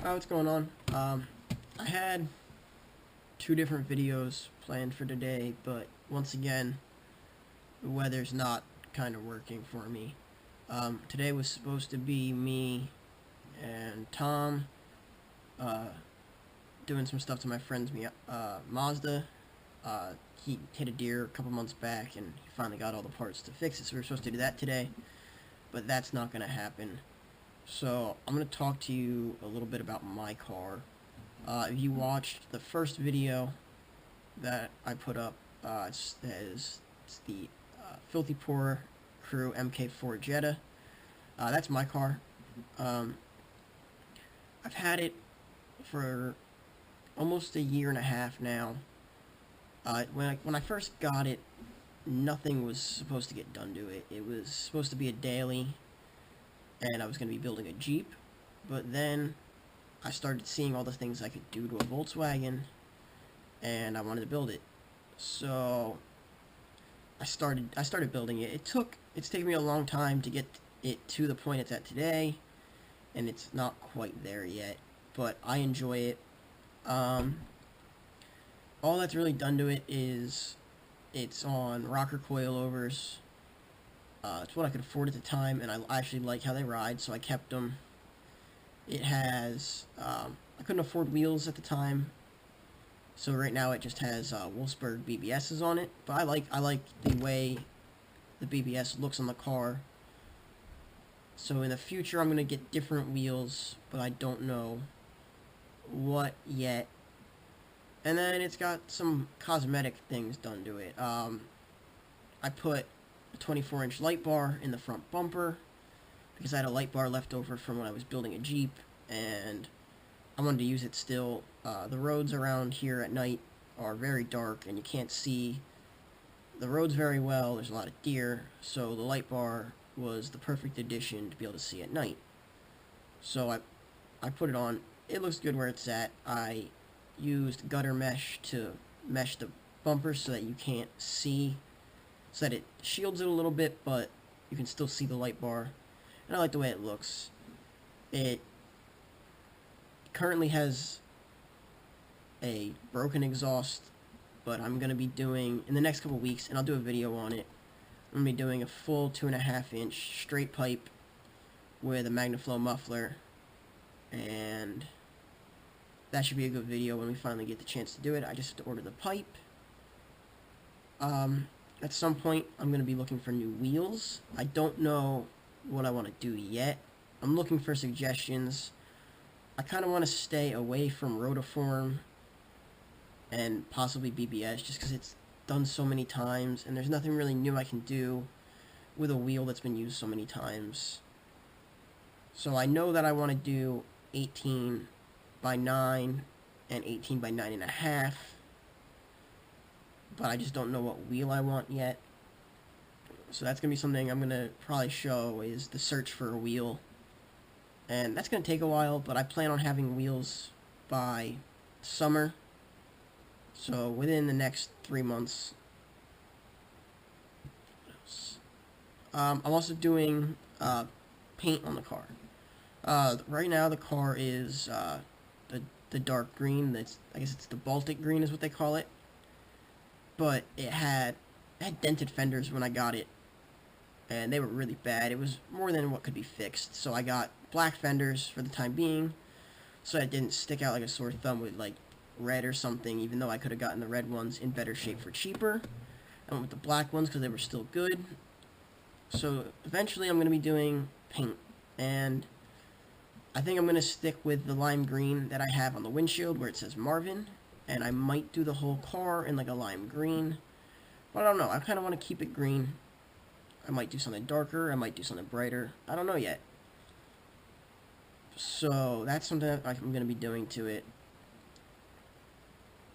Oh, what's going on? I had two different videos planned for today, but once again, the weather's not kind of working for me. Today was supposed to be me and Tom doing some stuff to my friend's Mazda. He hit a deer a couple months back, and he finally got all the parts to fix it, so we were supposed to do that today, but that's not going to happen. So I'm going to talk to you a little bit about my car. If you watched the first video that I put up, it's the filthypoorcrew MK4 Jetta. That's my car. I've had it for almost a year and a half now. When I first got it, nothing was supposed to get done to it. It was supposed to be a daily, and I was going to be building a Jeep, but then I started seeing all the things I could do to a Volkswagen, and I wanted to build it. So I started building it. It's taken me a long time to get it to the point it's at today, and it's not quite there yet, but I enjoy it. All that's really done to it is it's on rocker coilovers. It's what I could afford at the time, and I actually like how they ride, so I kept them. It has, I couldn't afford wheels at the time, so right now it just has Wolfsburg BBSs on it, but I like the way the BBS looks on the car. So in the future I'm going to get different wheels, but I don't know what yet. And then it's got some cosmetic things done to it. I put a 24-inch light bar in the front bumper because I had a light bar left over from when I was building a Jeep, and I wanted to use it still. The roads around here at night are very dark, and you can't see the roads very well. There's a lot of deer, so the light bar was the perfect addition to be able to see at night. So I put it on. It looks good where it's at. I used gutter mesh to mesh the bumper so that you can't see, so that it shields it a little bit, but you can still see the light bar, and I like the way it looks. It currently has a broken exhaust, but I'm going to be doing, in the next couple weeks, and I'll do a video on it, I'm going to be doing a full 2.5-inch straight pipe with a MagnaFlow muffler, and that should be a good video when we finally get the chance to do it. I just have to order the pipe. At some point, I'm going to be looking for new wheels. I don't know what I want to do yet. I'm looking for suggestions. I kind of want to stay away from rotiform and possibly BBS just because it's done so many times, and there's nothing really new I can do with a wheel that's been used so many times. So I know that I want to do 18 by 9 and 18 by 9.5, but I just don't know what wheel I want yet. So that's going to be something I'm going to probably show, is the search for a wheel. And that's going to take a while, but I plan on having wheels by summer. So within the next 3 months. What else? I'm also doing paint on the car. Right now the car is the dark green. I guess it's the Baltic green is what they call it. But it had dented fenders when I got it, and they were really bad. It was more than what could be fixed. So I got black fenders for the time being, so it didn't stick out like a sore thumb with like red or something, even though I could have gotten the red ones in better shape for cheaper. I went with the black ones because they were still good. So eventually I'm going to be doing paint, and I think I'm going to stick with the lime green that I have on the windshield where it says Marvin, and I might do the whole car in like a lime green, but I don't know. I kind of want to keep it green. I might do something darker, I might do something brighter, I don't know yet. So that's something that I'm going to be doing to it.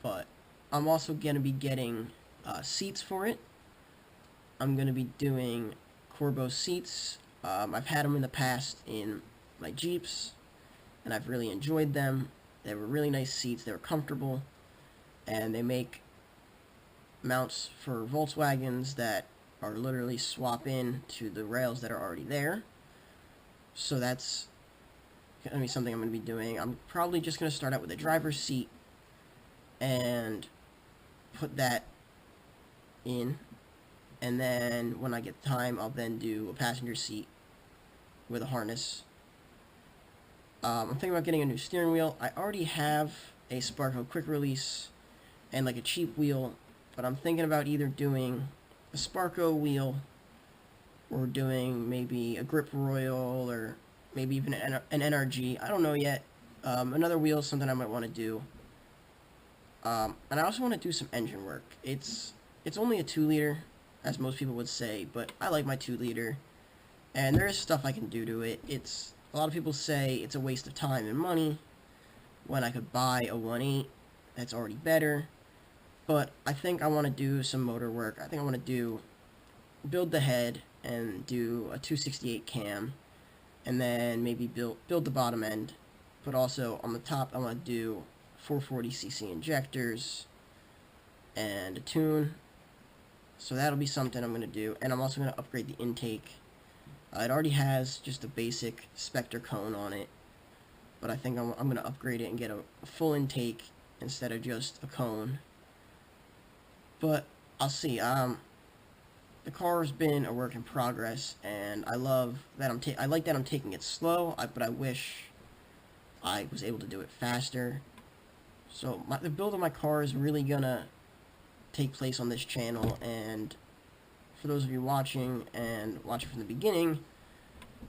But I'm also going to be getting seats for it. I'm going to be doing Corbeau seats. I've had them in the past in my Jeeps, and I've really enjoyed them. They were really nice seats, they were comfortable, and they make mounts for Volkswagens that are literally swap in to the rails that are already there. So that's going to be something I'm going to be doing. I'm probably just going to start out with a driver's seat and put that in, and then when I get time, I'll then do a passenger seat with a harness. I'm thinking about getting a new steering wheel. I already have a Sparco quick release and like a cheap wheel, but I'm thinking about either doing a Sparco wheel or doing maybe a Grip Royal or maybe even an NRG. I don't know yet. Another wheel is something I might want to do. And I also want to do some engine work. It's only a 2-liter, as most people would say, but I like my 2-liter, and there is stuff I can do to it. A lot of people say it's a waste of time and money when I could buy a 1.8 that's already better, but I think I want to do some motor work. I think I want to build the head and do a 268 cam, and then maybe build the bottom end, but also on the top I want to do 440cc injectors and a tune. So that'll be something I'm going to do, and I'm also going to upgrade the intake. It already has just a basic Spectre cone on it, but I think I'm going to upgrade it and get a full intake instead of just a cone. But I'll see. The car's been a work in progress, and I love that I like that I'm taking it slow, but I wish I was able to do it faster. So the build of my car is really gonna take place on this channel, and for those of you watching and watching from the beginning,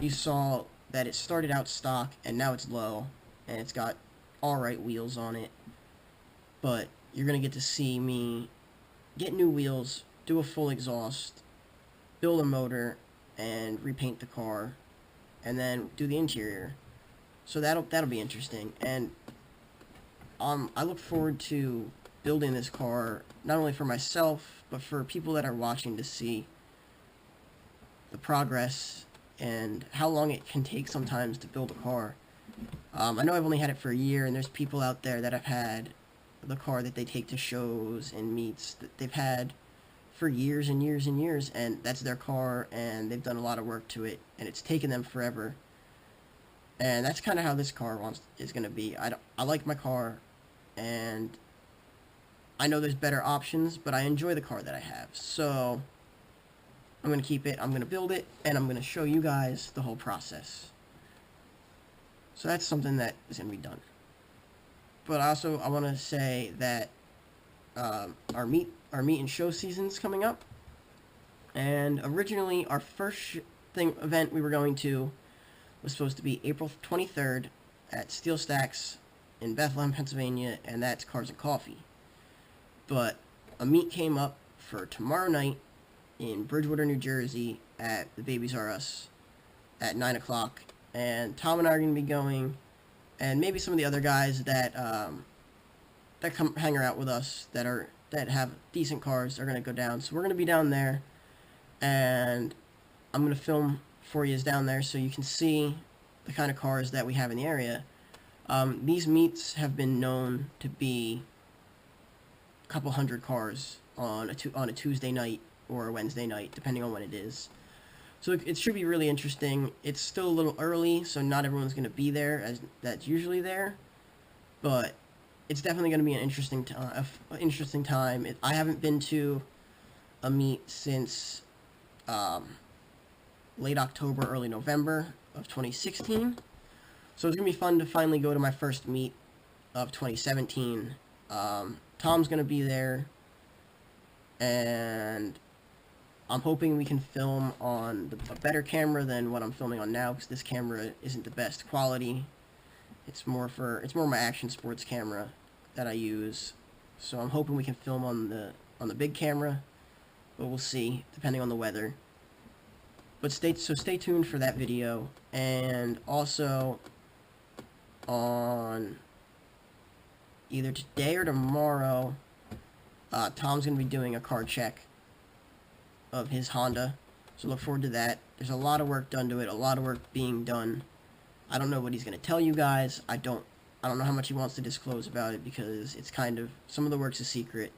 you saw that it started out stock and now it's low, and it's got alright wheels on it. But you're gonna get to see me get new wheels, do a full exhaust, build a motor, and repaint the car, and then do the interior. So that'll be interesting, and I look forward to building this car not only for myself but for people that are watching to see the progress and how long it can take sometimes to build a car. I know I've only had it for a year, and there's people out there that have had the car that they take to shows and meets that they've had for years and years and years, and that's their car, and they've done a lot of work to it, and it's taken them forever. And that's kind of how this car is going to be. I like my car, and I know there's better options, but I enjoy the car that I have. So I'm going to keep it, I'm going to build it, and I'm going to show you guys the whole process. So that's something that is going to be done. But also, I want to say that our meet and show season's coming up. And originally, our first event we were going to was supposed to be April 23rd at Steel Stacks in Bethlehem, Pennsylvania, and that's Cars and Coffee. But a meet came up for tomorrow night in Bridgewater, New Jersey at the Babies R Us at 9 o'clock. And Tom and I are going to be going, and maybe some of the other guys that come hang out with us that have decent cars are going to go down. So we're going to be down there, and I'm going to film for you down there so you can see the kind of cars that we have in the area. These meets have been known to be a couple hundred cars on a Tuesday night or a Wednesday night, depending on when it is. So it should be really interesting. It's still a little early, so not everyone's going to be there as that's usually there, but it's definitely going to be an interesting time. I haven't been to a meet since late October, early November of 2016. So it's going to be fun to finally go to my first meet of 2017. Tom's going to be there, and I'm hoping we can film on a better camera than what I'm filming on now, because this camera isn't the best quality. It's more my action sports camera that I use. So I'm hoping we can film on the big camera, but we'll see depending on the weather. But stay tuned for that video, and also on either today or tomorrow, Tom's going to be doing a car check of his Honda, so look forward to that. There's a lot of work done to it, a lot of work being done. I don't know what he's going to tell you guys. I don't know how much he wants to disclose about it, because it's kind of, some of the work's a secret,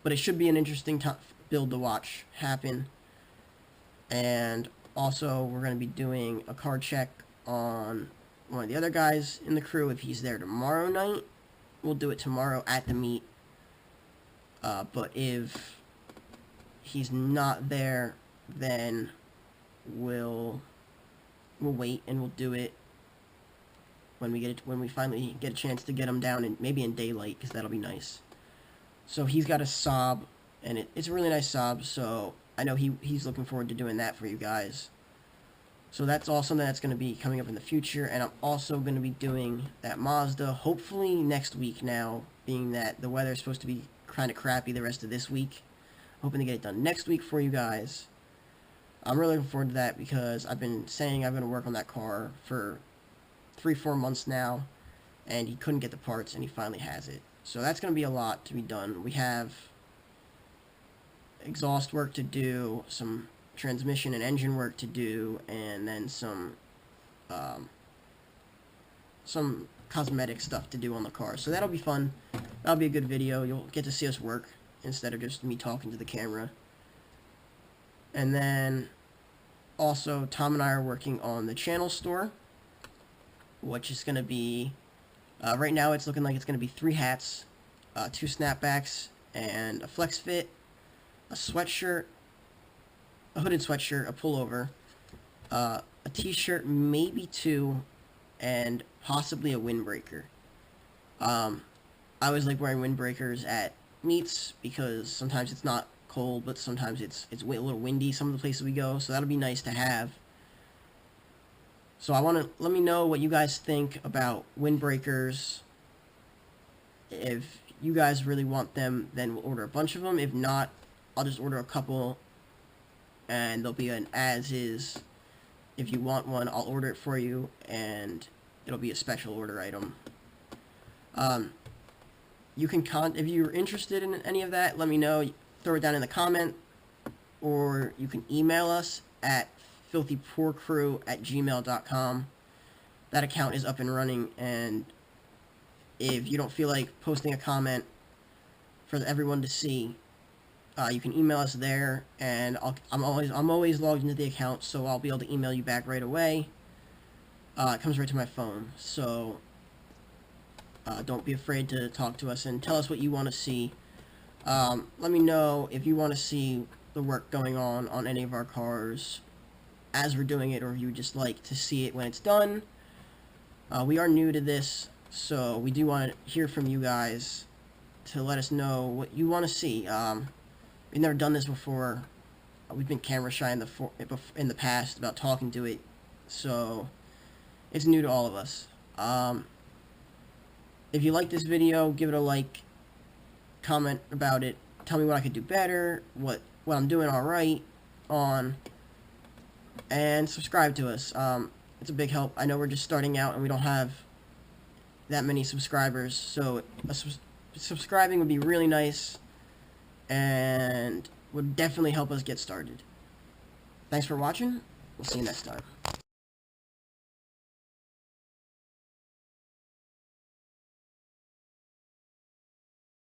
but it should be an interesting build to watch happen. And also, we're going to be doing a car check on one of the other guys in the crew, if he's there tomorrow night, we'll do it tomorrow at the meet. But if he's not there, then we'll wait and we'll do it when we finally get a chance to get him down, and maybe in daylight, because that'll be nice. So he's got a Saab, and it's a really nice Saab, so I know he's looking forward to doing that for you guys. So that's all something that's going to be coming up in the future, and I'm also going to be doing that Mazda, hopefully next week now, being that the weather is supposed to be kind of crappy the rest of this week. Hoping to get it done next week for you guys. I'm really looking forward to that, because I've been saying I'm going to work on that car for 3-4 months now, and he couldn't get the parts, and he finally has it. So that's going to be a lot to be done. We have exhaust work to do, some transmission and engine work to do, and then some cosmetic stuff to do on the car. So that'll be fun. That'll be a good video. You'll get to see us work instead of just me talking to the camera. And then also Tom and I are working on the channel store, which is going to be right now it's looking like it's going to be 3 hats, 2 snapbacks, and a flex fit, a sweatshirt, a hooded sweatshirt, a pullover, a t-shirt, maybe 2, and possibly a windbreaker. I always like wearing windbreakers at meets because sometimes it's not cold, but sometimes it's a little windy some of the places we go, so that'll be nice to have. So I want to let me know what you guys think about windbreakers. If you guys really want them, then we'll order a bunch of them. If not, I'll just order a couple, and they'll be an as-is. If you want one, I'll order it for you, and it'll be a special order item. You can if you're interested in any of that, let me know. Throw it down in the comment, or you can email us at filthypoorcrew@gmail.com. That account is up and running, and if you don't feel like posting a comment for everyone to see, you can email us there, and I'm always logged into the account, so I'll be able to email you back right away. It comes right to my phone, so don't be afraid to talk to us and tell us what you want to see. Let me know if you want to see the work going on any of our cars as we're doing it, or if you would just like to see it when it's done. We are new to this, so we do want to hear from you guys to let us know what you want to see. We've never done this before. We've been camera shy in the past about talking to it, so it's new to all of us. If you like this video, give it a like, comment about it, tell me what I could do better, what I'm doing alright on, and subscribe to us. It's a big help. I know we're just starting out and we don't have that many subscribers, so subscribing would be really nice and would definitely help us get started. Thanks for watching. We'll see you next time.